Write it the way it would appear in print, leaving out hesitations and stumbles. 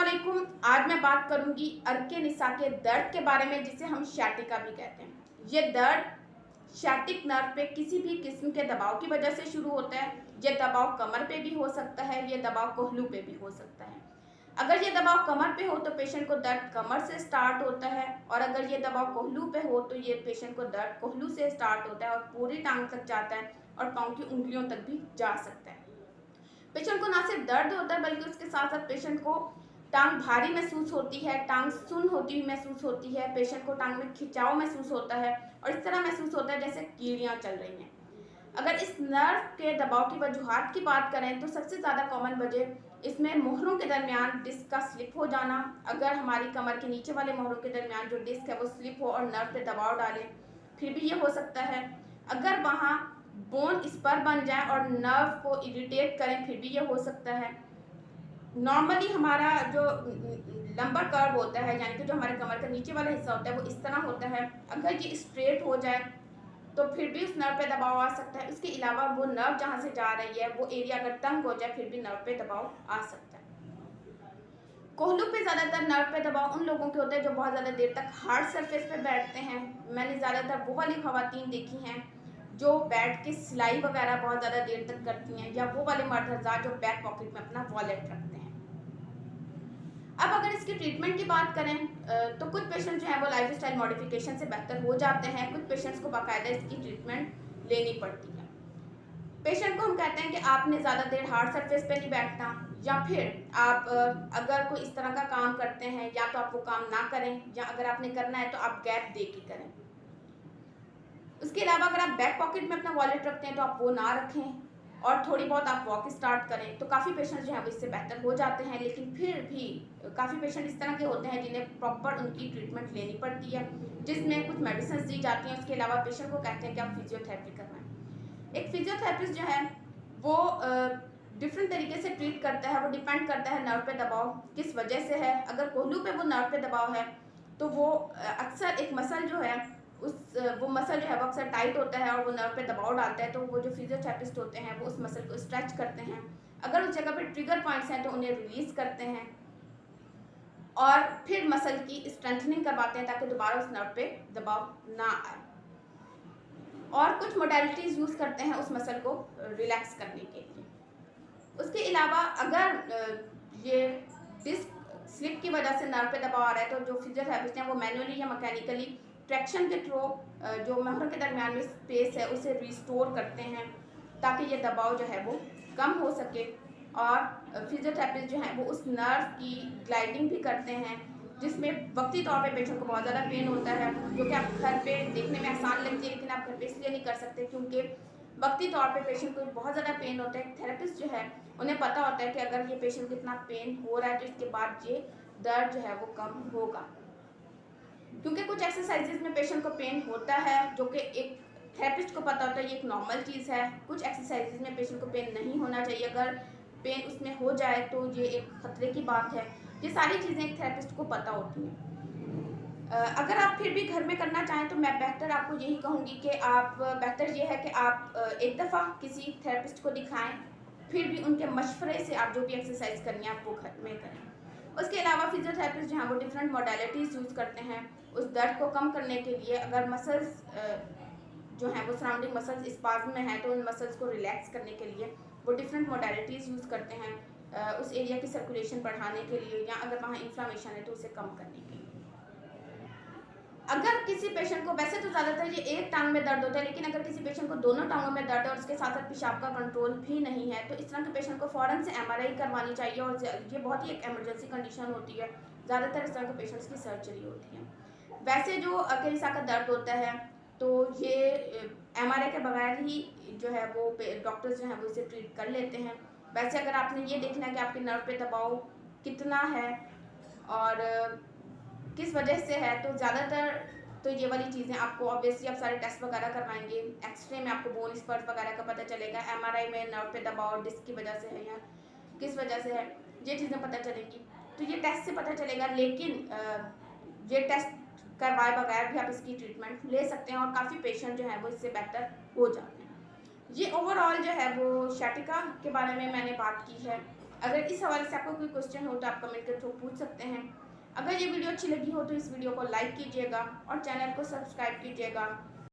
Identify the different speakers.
Speaker 1: अस्सलामुअलैकुम। आज मैं बात करूंगी अर्के निसा के दर्द के बारे में, जिसे हम शैटिका भी कहते हैं। ये दर्द शैटिक नर्व पे किसी भी किस्म के दबाव की वजह से शुरू होता है। ये दबाव कमर पे भी हो सकता है, ये दबाव कोहलू पे भी हो सकता है। अगर ये दबाव कमर पे हो तो पेशेंट को दर्द कमर से स्टार्ट होता है, और अगर ये दबाव कोहलू पे हो तो ये पेशेंट को दर्द कोहलू से स्टार्ट होता है और पूरी टांग तक जाता है और पाँव की उंगलियों तक भी जा सकता है। पेशेंट को ना सिर्फ दर्द होता है बल्कि उसके साथ साथ पेशेंट को टांग भारी महसूस होती है, टांग सुन्न होती हुई महसूस होती है, पेशेंट को टांग में खिंचाव महसूस होता है और इस तरह महसूस होता है जैसे कीड़ियां चल रही हैं। अगर इस नर्व के दबाव की वजूहात की बात करें तो सबसे ज़्यादा कॉमन वजह इसमें मोहरों के दरमियान डिस्क का स्लिप हो जाना। अगर हमारी कमर के नीचे वाले मोहरों के दरमियान जो डिस्क है वो स्लिप हो और नर्व पे दबाव डाले, फिर भी ये हो सकता है। अगर वहाँ बोन स्पर बन जाए और नर्व को इरिटेट करें, फिर भी ये हो सकता है। नॉर्मली हमारा जो लंबर कर्व होता है, यानी कि जो हमारे कमर का नीचे वाला हिस्सा होता है, वो इस तरह होता है। अगर ये स्ट्रेट हो जाए तो फिर भी उस नर्व पे दबाव आ सकता है। उसके अलावा वो नर्व जहाँ से जा रही है वो एरिया अगर तंग हो जाए, फिर भी नर्व पे दबाव आ सकता है। कोहलू पे ज़्यादातर नर्व पे दबाव उन लोगों के होते हैं जो बहुत ज़्यादा देर तक हार्ड सरफेस पे बैठते हैं। मैंने ज़्यादातर वो वाली ख़वातीन देखी हैं जो बैठ के सिलाई वगैरह बहुत ज़्यादा देर तक करती हैं, या वो वाले मर्द हज़ार जो बैक पॉकेट में अपना वॉलेट रखते हैं। अब अगर इसकी ट्रीटमेंट की बात करें तो कुछ पेशेंट जो है वो लाइफ स्टाइल मॉडिफिकेशन से बेहतर हो जाते हैं। कुछ पेशेंट्स को बाकायदा इसकी ट्रीटमेंट लेनी पड़ती है। पेशेंट को हम कहते हैं कि आपने ज़्यादा देर हार्ड सरफेस पे नहीं बैठना, या फिर आप अगर कोई इस तरह का काम करते हैं या तो आप वो काम ना करें, या अगर आपने करना है तो आप गैप दे के करें। उसके अलावा अगर आप बैक पॉकेट में अपना वॉलेट रखते हैं तो आप वो ना रखें और थोड़ी बहुत आप वॉक स्टार्ट करें, तो काफ़ी पेशेंट जो है वो इससे बेहतर हो जाते हैं। लेकिन फिर भी काफ़ी पेशेंट इस तरह के होते हैं जिन्हें प्रॉपर उनकी ट्रीटमेंट लेनी पड़ती है, जिसमें कुछ मेडिसिन दी जाती हैं। उसके अलावा पेशेंट को कहते हैं कि आप फिजियोथेरेपी करना है। एक फिजियोथेरेपिस्ट जो है वो डिफरेंट तरीके से ट्रीट करता है। वो डिपेंड करता है नर्व पे दबाव किस वजह से है। अगर कोहलू पे वो नर्व पे दबाव है तो वो अक्सर एक मसल जो है वो मसल जो है वो अक्सर टाइट होता है और वो नर्व पे दबाव डालता है, तो वो जो फिजियोथेरेपिस्ट होते हैं वो उस मसल को स्ट्रेच करते हैं। अगर उस जगह पे ट्रिगर पॉइंट्स हैं तो उन्हें रिलीज करते हैं और फिर मसल की स्ट्रेंथनिंग करवाते हैं ताकि दोबारा उस नर्व पे दबाव ना आए। और कुछ मोडेलिटीज़ यूज़ करते हैं उस मसल को रिलैक्स करने के लिए। उसके अलावा अगर ये डिस्क स्लिप की वजह से नर्व पे दबाव आ रहा है तो जो फिजियोथेरेपिस्ट हैं वो मैनुअली या मैकेनिकली ट्रैक्शन के थ्रू जो मोहर के दरमियान में स्पेस है उसे रिस्टोर करते हैं ताकि ये दबाव जो है वो कम हो सके। और फिजियोथेरेपिस्ट जो है वो उस नर्व की ग्लाइडिंग भी करते हैं, जिसमें वक्ती तौर पे पेशेंट को बहुत ज़्यादा पेन होता है, जो कि आप घर पे देखने में आसान लगती है, लेकिन आप घर पे इसलिए नहीं कर सकते क्योंकि वक्ती तौर पे पेशेंट को बहुत ज़्यादा पेन होता है। थेरेपिस्ट जो है उन्हें पता होता है कि अगर ये पेशेंट को इतना पेन हो रहा है तो इसके बाद ये दर्द जो है वो कम होगा। क्योंकि कुछ एक्सरसाइजेज में पेशेंट को पेन होता है जो कि एक थेरेपिस्ट को पता होता है ये एक नॉर्मल चीज़ है। कुछ एक्सरसाइजेज में पेशेंट को पेन नहीं होना चाहिए, अगर पेन उसमें हो जाए तो ये एक खतरे की बात है। ये सारी चीज़ें एक थेरेपिस्ट को पता होती हैं। अगर आप फिर भी घर में करना चाहें तो मैं बेहतर आपको यही कहूँगी कि आप बेहतर ये है कि आप एक दफ़ा किसी थेरेपिस्ट को दिखाएं, फिर भी उनके मशवरे से आप जो भी एक्सरसाइज करनी है आप वो घर में करें। उसके अलावा फिजियोथेरेपिस्ट जो हैं वो डिफरेंट मॉडलिटीज़ यूज़ करते हैं उस दर्द को कम करने के लिए। अगर मसल्स जो हैं वो सराउंडिंग मसल्स स्पाज्म में हैं तो उन मसल्स को रिलैक्स करने के लिए वो डिफरेंट मॉडलिटीज़ यूज़ करते हैं उस एरिया की सर्कुलेशन बढ़ाने के लिए, या अगर वहाँ इन्फ्लामेशन है तो उसे कम करने के लिए। अगर किसी पेशेंट को, वैसे तो ज़्यादातर ये एक टांग में दर्द होता है, लेकिन अगर किसी पेशेंट को दोनों टांगों में दर्द है और उसके साथ साथ पेशाब का कंट्रोल भी नहीं है तो इस तरह के पेशेंट को फ़ौरन से MRI करवानी चाहिए। और ये बहुत ही एक एमरजेंसी कंडीशन होती है। ज़्यादातर इस तरह के पेशेंट्स की सर्जरी होती है। वैसे जो अकेलिसा का दर्द होता है तो ये MRI के बगैर ही जो है वो डॉक्टर्स जो हैं वो इसे ट्रीट कर लेते हैं। वैसे अगर आपने ये देखना है कि आपके नर्व पे दबाव कितना है और किस वजह से है, तो ज़्यादातर तो ये वाली चीज़ें आपको ऑब्वियसली आप सारे टेस्ट वगैरह करवाएंगे। एक्सरे में आपको बोन स्पर्स वगैरह का पता चलेगा, MRI में नर्व पे दबाव डिस्क की वजह से है या किस वजह से है, ये चीज़ें पता चलेंगी। तो ये टेस्ट से पता चलेगा, लेकिन ये टेस्ट करवाए बगैर भी आप इसकी ट्रीटमेंट ले सकते हैं और काफ़ी पेशेंट जो है वो इससे बेहतर हो जाते हैं। ये ओवरऑल जो है वो शैटिका के बारे में मैंने बात की है। अगर इस हवाले से आपको कोई क्वेश्चन हो तो आप कमेंट के थ्रू पूछ सकते हैं। अगर ये वीडियो अच्छी लगी हो तो इस वीडियो को लाइक कीजिएगा और चैनल को सब्सक्राइब कीजिएगा।